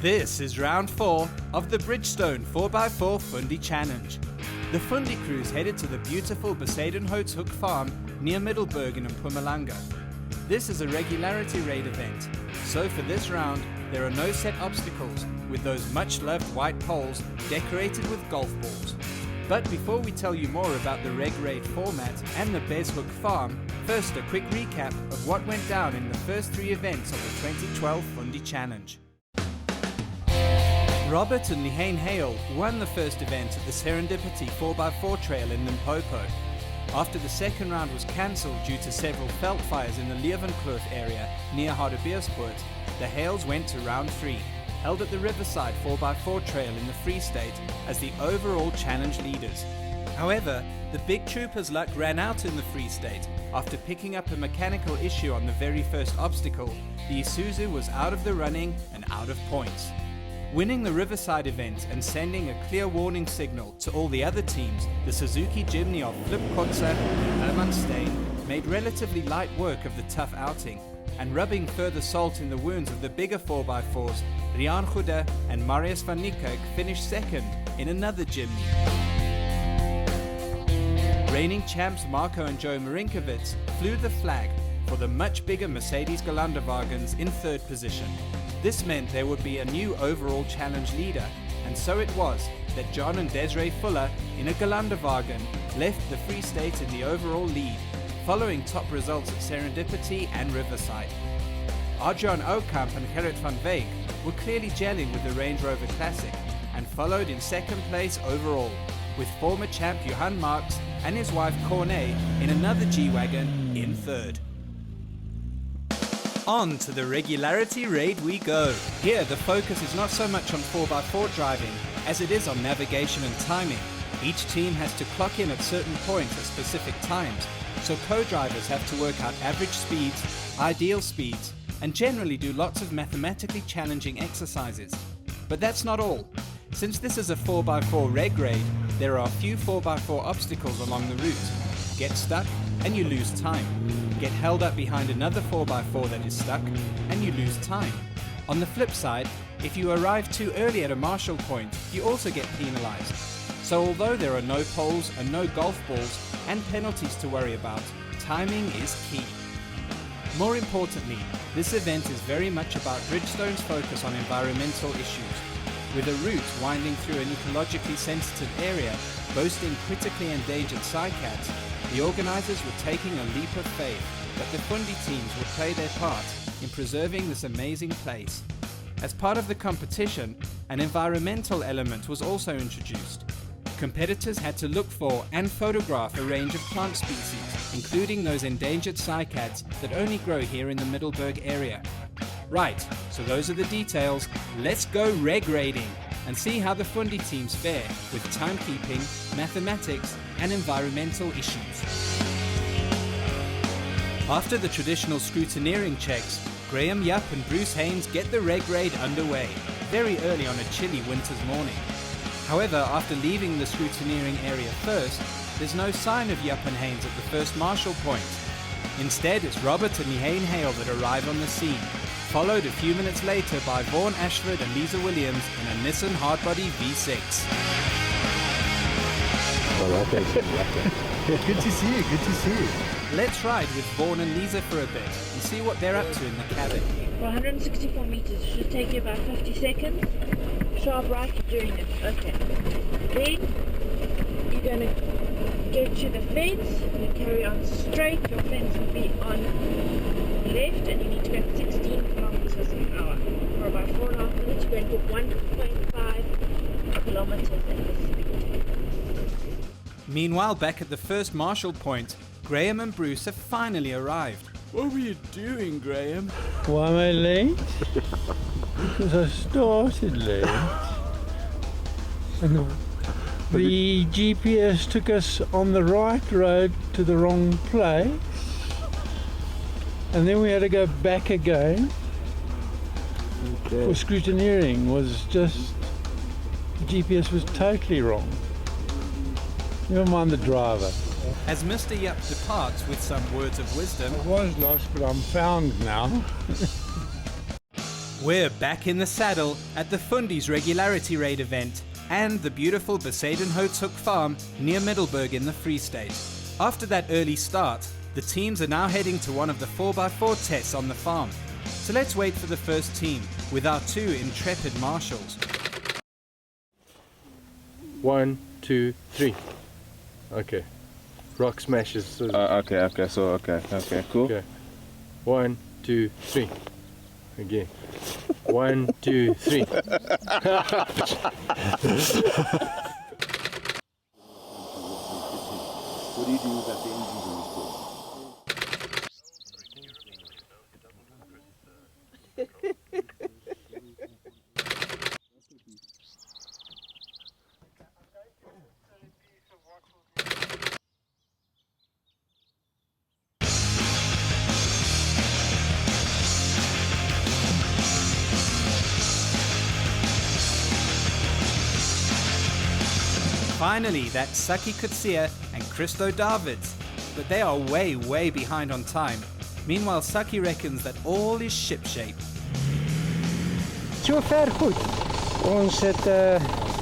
This is round 4 of the Bridgestone 4x4 Fundi Challenge. The Fundi crews headed to the beautiful Bezuidenhoutshoek farm near Middelburg in Mpumalanga. This is a Regularity Raid event, so for this round there are no set obstacles with those much loved white poles decorated with golf balls. But before we tell you more about the Reg Raid format and the Bezuidenhoutshoek farm, first a quick recap of what went down in the first 3 events of the 2012 Fundi Challenge. Robert and Lihane Hale won the first event of the Serendipity 4x4 trail in Limpopo. After the second round was cancelled due to several veld fires in the Leeuwenkloof area near Hardebeespoort, the Hales went to round 3, held at the Riverside 4x4 trail in the Free State as the overall challenge leaders. However, the big trooper's luck ran out in the Free State. After picking up a mechanical issue on the very first obstacle, the Isuzu was out of the running and out of points. Winning the Riverside event and sending a clear warning signal to all the other teams, the Suzuki Jimny of Flip Kotze and Herman Steen made relatively light work of the tough outing, and rubbing further salt in the wounds of the bigger 4x4s, Rian Goede and Marius van Niekerk finished second in another Jimny. Reigning champs Marco and Joe Marinkovic flew the flag for the much bigger Mercedes Gelanderwagens in third position. This meant there would be a new overall challenge leader, and so it was that John and Desiree Fuller in a Gelanderwagen left the Free State in the overall lead, following top results at Serendipity and Riverside. Arjan Oukamp and Gerrit van Veek were clearly gelling with the Range Rover Classic and followed in second place overall, with former champ Johan Marx and his wife Cornet in another G-Wagon in third. On to the Regularity Raid we go. Here the focus is not so much on 4x4 driving as it is on navigation and timing. Each team has to clock in at certain points at specific times, so co-drivers have to work out average speeds, ideal speeds, and generally do lots of mathematically challenging exercises. But that's not all. Since this is a 4x4 Reg Raid, there are a few 4x4 obstacles along the route. Get stuck and you lose time. Get held up behind another 4x4 that is stuck and you lose time. On the flip side, if you arrive too early at a marshal point, you also get penalized. So although there are no poles and no golf balls and penalties to worry about, timing is key. More importantly, this event is very much about Bridgestone's focus on environmental issues. With a route winding through an ecologically sensitive area boasting critically endangered cycads, the organisers were taking a leap of faith that the Fundi teams would play their part in preserving this amazing place. As part of the competition, an environmental element was also introduced. Competitors had to look for and photograph a range of plant species, including those endangered cycads that only grow here in the Middelburg area. Right, so those are the details. Let's go reg raiding and see how the Fundi teams fare with timekeeping, mathematics and environmental issues. After the traditional scrutineering checks, Graham Yupp and Bruce Haynes get the reg raid underway, very early on a chilly winter's morning. However, after leaving the scrutineering area first, there's no sign of Yupp and Haynes at the first marshal point. Instead, it's Robert and Lihane Hale that arrive on the scene, followed a few minutes later by Vaughan Ashford and Lisa Williams in a Nissan Hardbody V6. Good to see you, good to see you. Let's ride with Vaughan and Lisa for a bit and see what they're up to in the cabin. For 164 meters, it should take you about 50 seconds. Sharp right, you're doing it. Okay. Then you're going to get to the fence. You carry on straight. Your fence will be on left, and you need to go at 16 kilometers an hour. For about 4.5 minutes, you're going to put 1.5 kilometers at the speed. Meanwhile, back at the first marshal point, Graham and Bruce have finally arrived. What were you doing, Graham? Why am I late? Because I started late. And the GPS took us on the right road to the wrong place. And then we had to go back again for scrutineering. Was just, the GPS was totally wrong. Never mind the driver. As Mr. Yup departs with some words of wisdom, I was lost, but I'm found now. we're back in the saddle at the Fundi's Regularity Raid event and the beautiful Bezuidenhoutshoek farm near Middelburg in the Free State. After that early start, the teams are now heading to one of the 4x4 tests on the farm. So let's wait for the first team with our two intrepid marshals. 1, 2, 3. Okay. Rock smashes. Okay, cool. Okay. 1, 2, 3. Again. 1, 2, 3. What do you do about the engine being stored? Finally, that's Saki Kutsia and Christo Davids, but they are way behind on time. Meanwhile, Saki reckons that all is shipshape. So ver goed. Ons het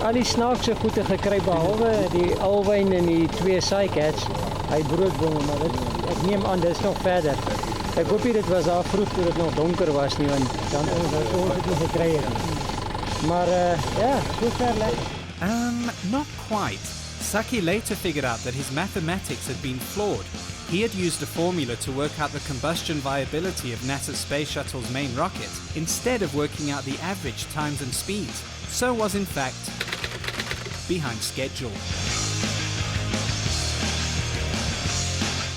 al die snaakse goede gekry behalwe die alwyn en die twee saaicats. Hy broodbomme, maar ek neem aan dit is nog verder. Ek hoop dit was daar vroeg toe dit nog donker was nie, want dan ons het nie gekry het. Maar ja, so ver lekker. Not quite. Saki later figured out that his mathematics had been flawed. He had used a formula to work out the combustion viability of NASA's Space Shuttle's main rocket, instead of working out the average times and speeds. So was in fact behind schedule.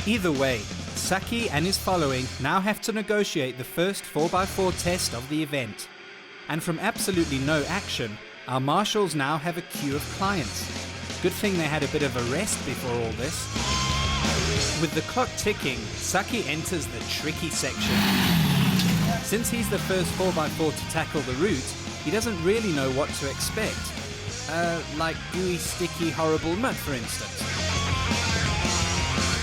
Either way, Saki and his following now have to negotiate the first 4x4 test of the event. And from absolutely no action, our marshals now have a queue of clients. Good thing they had a bit of a rest before all this. With the clock ticking, Saki enters the tricky section. Since he's the first 4x4 to tackle the route, he doesn't really know what to expect. Like gooey, sticky, horrible mud, for instance.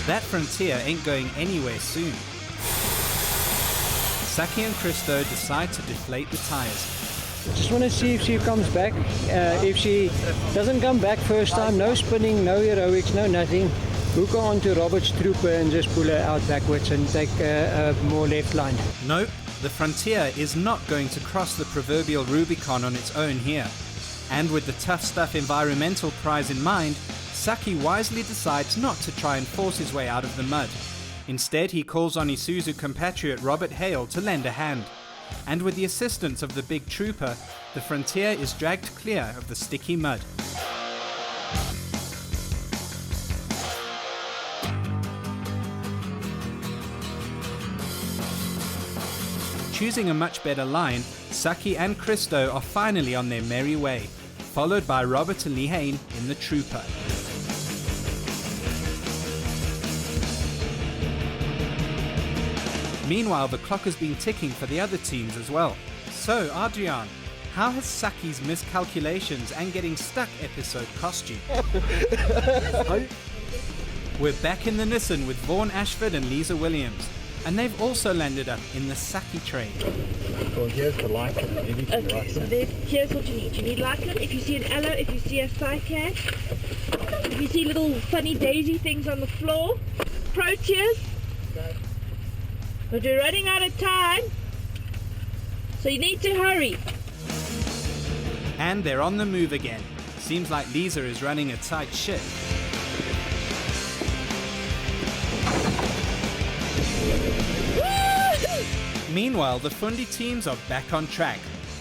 That frontier ain't going anywhere soon. Saki and Christo decide to deflate the tires. Just want to see if she comes back. If she doesn't come back first time, no spinning, no aerobics, no nothing. Hook her onto Robert's trooper and just pull her out backwards and take a more left line. Nope, the Frontier is not going to cross the proverbial Rubicon on its own here. And with the Tough Stuff environmental prize in mind, Saki wisely decides not to try and force his way out of the mud. Instead, he calls on Isuzu compatriot Robert Hale to lend a hand. And with the assistance of the big trooper, the Frontier is dragged clear of the sticky mud. Choosing a much better line, Saki and Christo are finally on their merry way, followed by Robert and Lehane in the Trooper. Meanwhile, the clock has been ticking for the other teams as well. So, Adrian, how has Saki's miscalculations and getting stuck episode cost you? We're back in the Nissan with Vaughan Ashford and Lisa Williams, and they've also landed up in the Saki train. Well, here's the light and everything. Okay, so here's what you need. You need Lycan. If you see an aloe, if you see a cycad, if you see little funny daisy things on the floor, Proteas. But we're running out of time, so you need to hurry. And they're on the move again. Seems like Lisa is running a tight ship. Meanwhile, the Fundi teams are back on track.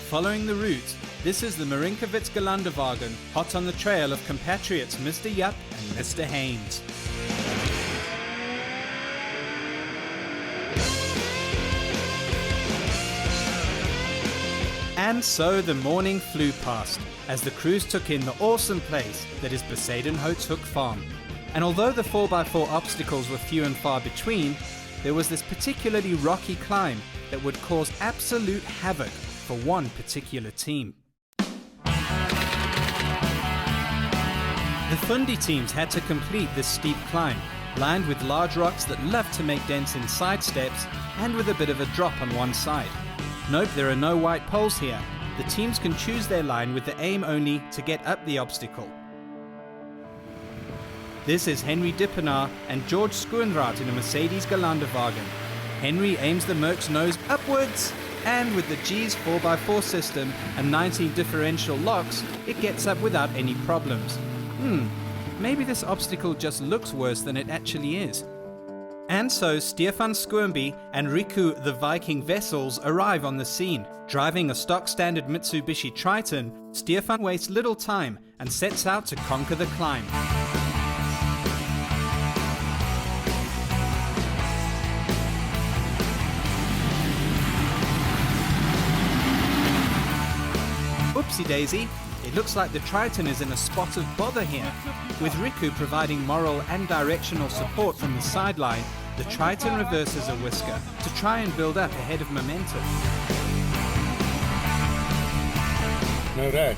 Following the route, this is the Marinkovitz Gelandewagen, hot on the trail of compatriots Mr. Yup and Mr. Haynes. And so the morning flew past, as the crews took in the awesome place that is Bezuidenhoutshoek Farm. And although the 4x4 obstacles were few and far between, there was this particularly rocky climb that would cause absolute havoc for one particular team. The Fundi teams had to complete this steep climb, lined with large rocks that love to make dents in side steps and with a bit of a drop on one side. Nope, there are no white poles here. The teams can choose their line with the aim only to get up the obstacle. This is Henry Dippenaar and George Schoenrath in a Mercedes Gelandewagen. Henry aims the Merc's nose upwards, and with the G's 4x4 system and 19 differential locks, it gets up without any problems. Maybe this obstacle just looks worse than it actually is. And so Stefan Schoenby and Riku the Viking Vessels arrive on the scene. Driving a stock standard Mitsubishi Triton, Stefan wastes little time and sets out to conquer the climb. Oopsie daisy, it looks like the Triton is in a spot of bother here. With Riku providing moral and directional support from the sideline, the Triton reverses a whisker to try and build up ahead of momentum. No rack.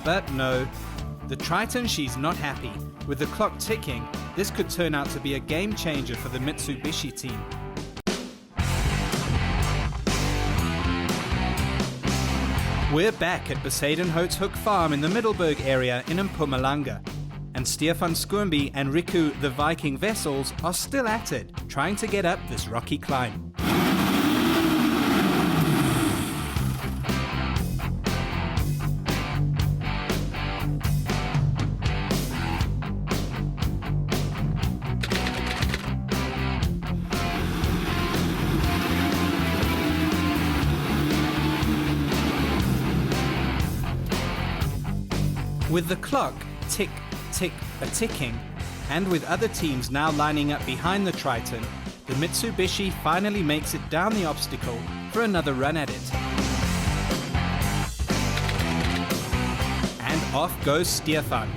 But no, the Triton, she's not happy. With the clock ticking, this could turn out to be a game changer for the Mitsubishi team. We're back at Bezuidenhoutshoek farm in the Middelburg area in Mpumalanga. And Stefan Schoenby and Riku the Viking Vessels are still at it, trying to get up this rocky climb. With the clock tick, tick, a-ticking, and with other teams now lining up behind the Triton, the Mitsubishi finally makes it down the obstacle for another run at it. And off goes Stefan.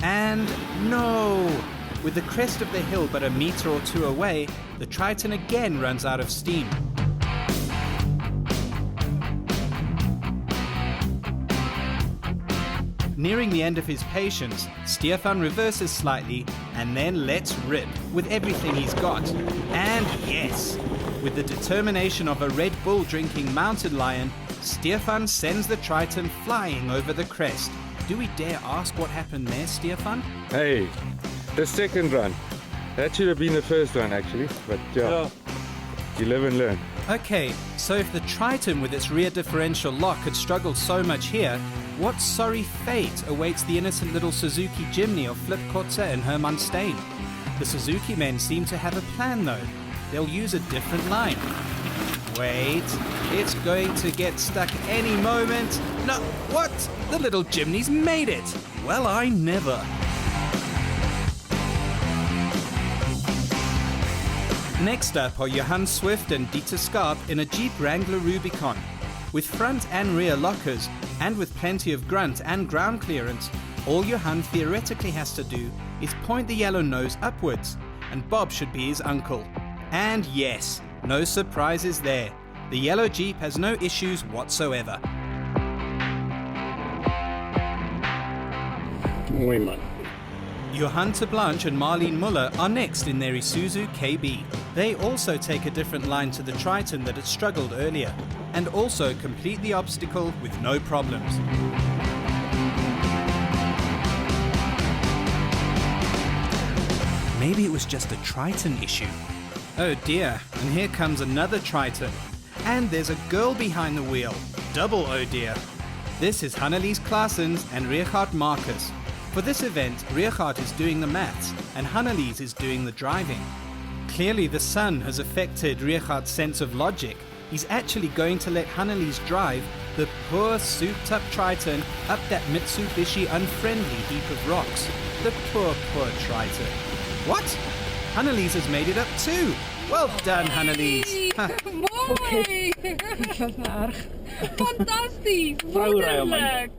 And no! With the crest of the hill but a meter or two away, the Triton again runs out of steam. Nearing the end of his patience, Stefan reverses slightly and then lets rip with everything he's got. And yes, with the determination of a Red Bull drinking mountain lion, Stefan sends the Triton flying over the crest. Do we dare ask what happened there, Stefan? Hey, the second run. That should have been the first one actually, but yeah. You live and learn. Okay, so if the Triton with its rear differential lock had struggled so much here, what sorry fate awaits the innocent little Suzuki Jimny of Flip Kotze and Herman Stein? The Suzuki men seem to have a plan though. They'll use a different line. Wait, it's going to get stuck any moment. No, what? The little Jimny's made it! Well, I never. Next up are Johan Swift and Dieter Skarp in a Jeep Wrangler Rubicon. With front and rear lockers, and with plenty of grunt and ground clearance, all Johan theoretically has to do is point the yellow nose upwards, and Bob should be his uncle. And yes, no surprises there. The yellow Jeep has no issues whatsoever. Johan Blanche and Marlene Muller are next in their Isuzu KB. They also take a different line to the Triton that had struggled earlier, and also complete the obstacle with no problems. Maybe it was just a Triton issue. Oh dear, and here comes another Triton. And there's a girl behind the wheel. Double oh dear. This is Hannelies Claessens and Richard Marcus. For this event, Richard is doing the maths and Hannelies is doing the driving. Clearly the sun has affected Richard's sense of logic, he's actually going to let Hannelise drive the poor souped-up Triton up that Mitsubishi unfriendly heap of rocks. The poor Triton. What? Hannelise has made it up too! Well done, Hannelise! Mooi! Fantasties! Wonderlijk!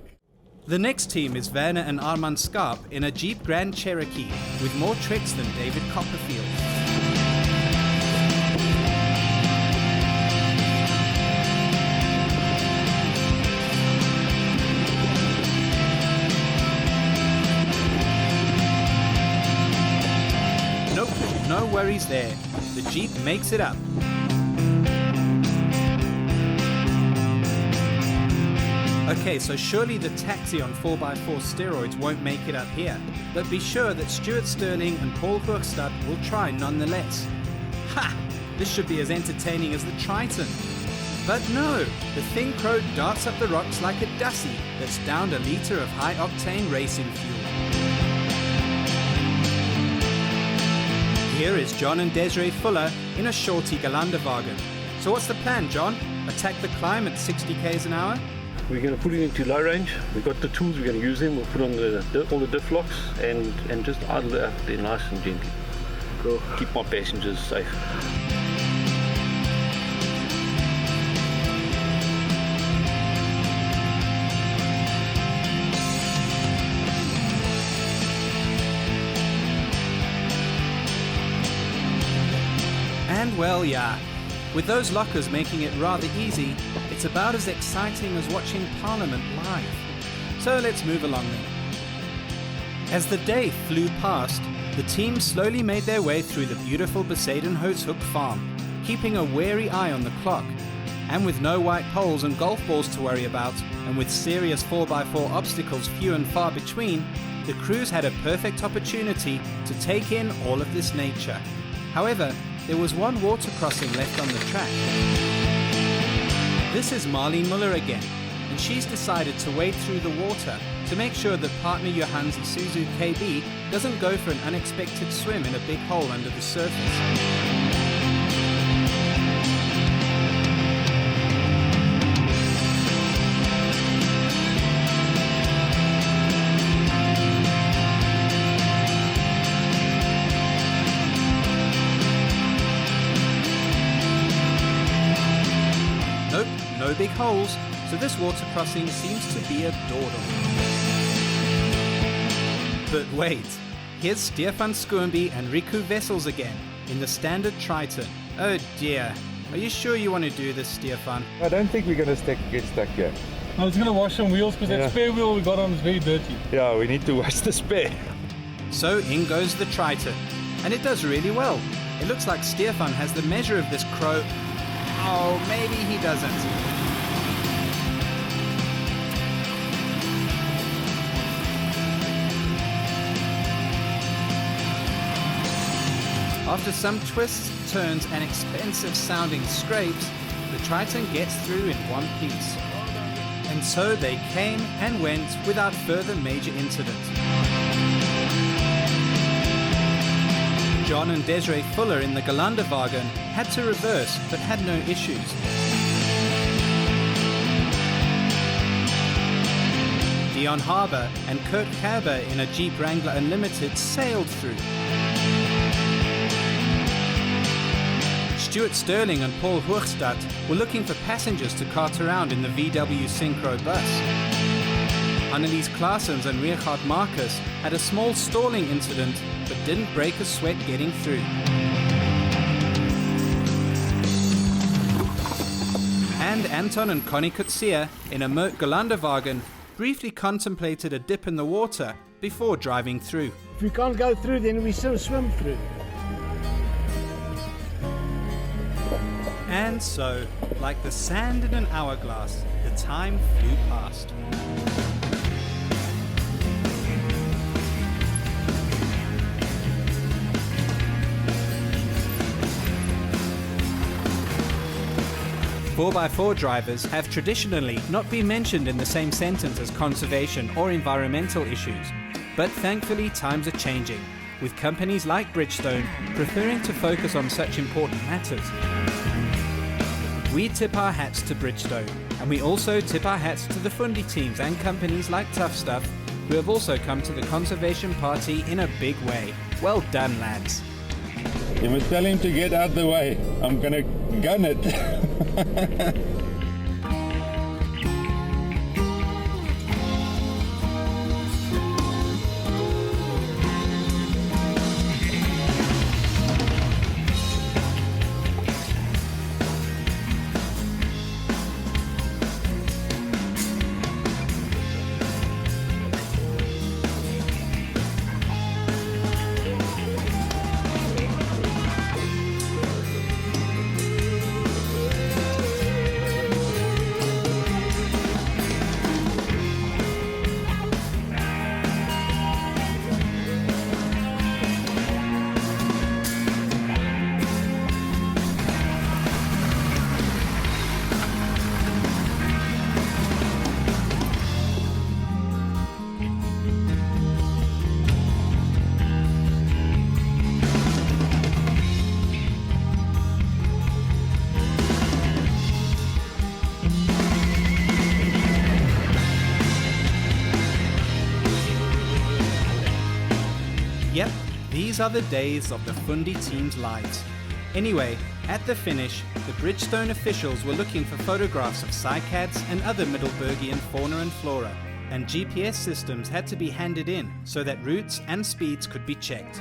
The next team is Werner and Armand Skarp in a Jeep Grand Cherokee with more tricks than David Copperfield. Nope, no worries there. The Jeep makes it up. Okay, so surely the taxi on 4x4 steroids won't make it up here, but be sure that Stuart Sterling and Paul Hoogstad will try nonetheless. Ha! This should be as entertaining as the Triton. But no, the Thing Crow darts up the rocks like a Dassie that's downed a litre of high-octane racing fuel. Here is John and Desiree Fuller in a shorty Galanderwagen. So what's the plan, John? Attack the climb at 60 k's an hour? We're going to put it into low range. We've got the tools, we're going to use them. We'll put on all the diff locks and just idle it up there nice and gently. Cool. Keep my passengers safe. And well, yeah. With those lockers making it rather easy, it's about as exciting as watching Parliament live. So let's move along then. As the day flew past, the team slowly made their way through the beautiful Bezuidenhoutshoek farm, keeping a wary eye on the clock. And with no white poles and golf balls to worry about, and with serious 4x4 obstacles few and far between, the crews had a perfect opportunity to take in all of this nature. However, there was one water crossing left on the track. This is Marlene Muller again, and she's decided to wade through the water to make sure that partner Johan's Isuzu KB doesn't go for an unexpected swim in a big hole under the surface. Nope, no big holes, so this water crossing seems to be a dawdle. But wait, here's Stefan Skoomby and Riku Wessels again, in the standard Triton. Oh dear, are you sure you want to do this, Stefan? I don't think we're going to get stuck here. I was going to wash some wheels because that spare wheel we got on is very dirty. Yeah, we need to wash the spare. So in goes the Triton, and it does really well. It looks like Stefan has the measure of this crow. Oh, maybe he doesn't. After some twists, turns, and expensive sounding scrapes, the Triton gets through in one piece. And so they came and went without further major incident. John and Desiree Fuller in the Galanderwagen had to reverse but had no issues. Dion Harbour and Kurt Kerber in a Jeep Wrangler Unlimited sailed through. Stuart Sterling and Paul Hoogstad were looking for passengers to cart around in the VW Synchro bus. Annelies Claessens and Richard Marcus had a small stalling incident but didn't break a sweat getting through. And Anton and Connie Kutsia in a Merc Galanderwagen briefly contemplated a dip in the water before driving through. If we can't go through, then we still swim through. And so, like the sand in an hourglass, the time flew past. Four-by-four drivers have traditionally not been mentioned in the same sentence as conservation or environmental issues, but thankfully times are changing, with companies like Bridgestone preferring to focus on such important matters. We tip our hats to Bridgestone, and we also tip our hats to the Fundi teams and companies like Tough Stuff, who have also come to the conservation party in a big way. Well done, lads. You must tell him to get out the way. I'm gonna gun it. Yep, these are the days of the Fundi team's lives. Anyway, at the finish, the Bridgestone officials were looking for photographs of cycads and other Middelburgian fauna and flora, and GPS systems had to be handed in so that routes and speeds could be checked.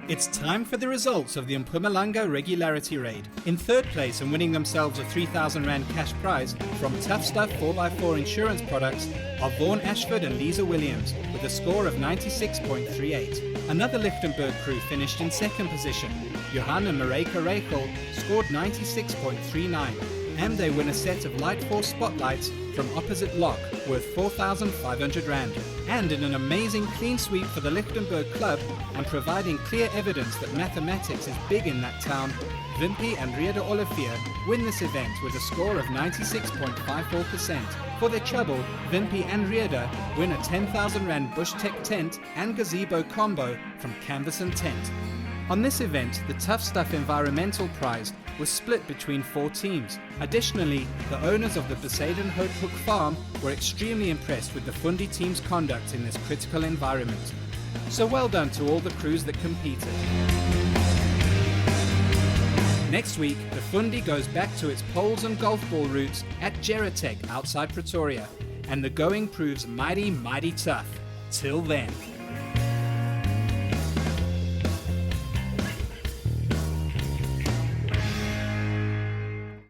It's time for the results of the Mpumalanga Regularity Raid. In third place and winning themselves a R3,000 cash prize from Tough Stuff 4x4 insurance products are Vaughan Ashford and Lisa Williams with a score of 96.38. Another Lichtenberg crew finished in second position. Johan and Mareka Reichel scored 96.39. And they win a set of Light Force spotlights from opposite Lock worth R4,500. And in an amazing clean sweep for the Lichtenberg club and providing clear evidence that mathematics is big in that town, Wimpy and Rieda Olivier win this event with a score of 96.54%. For their trouble, Wimpy and Rieda win a R10,000 Bush Tech tent and gazebo combo from Canvas and Tent. On this event, the Tough Stuff Environmental Prize was split between 4 teams. Additionally, the owners of the Bezuidenhoutshoek farm were extremely impressed with the Fundi team's conduct in this critical environment. So well done to all the crews that competed. Next week, the Fundi goes back to its poles and golf ball routes at Geratech outside Pretoria, and the going proves mighty, mighty tough. Till then.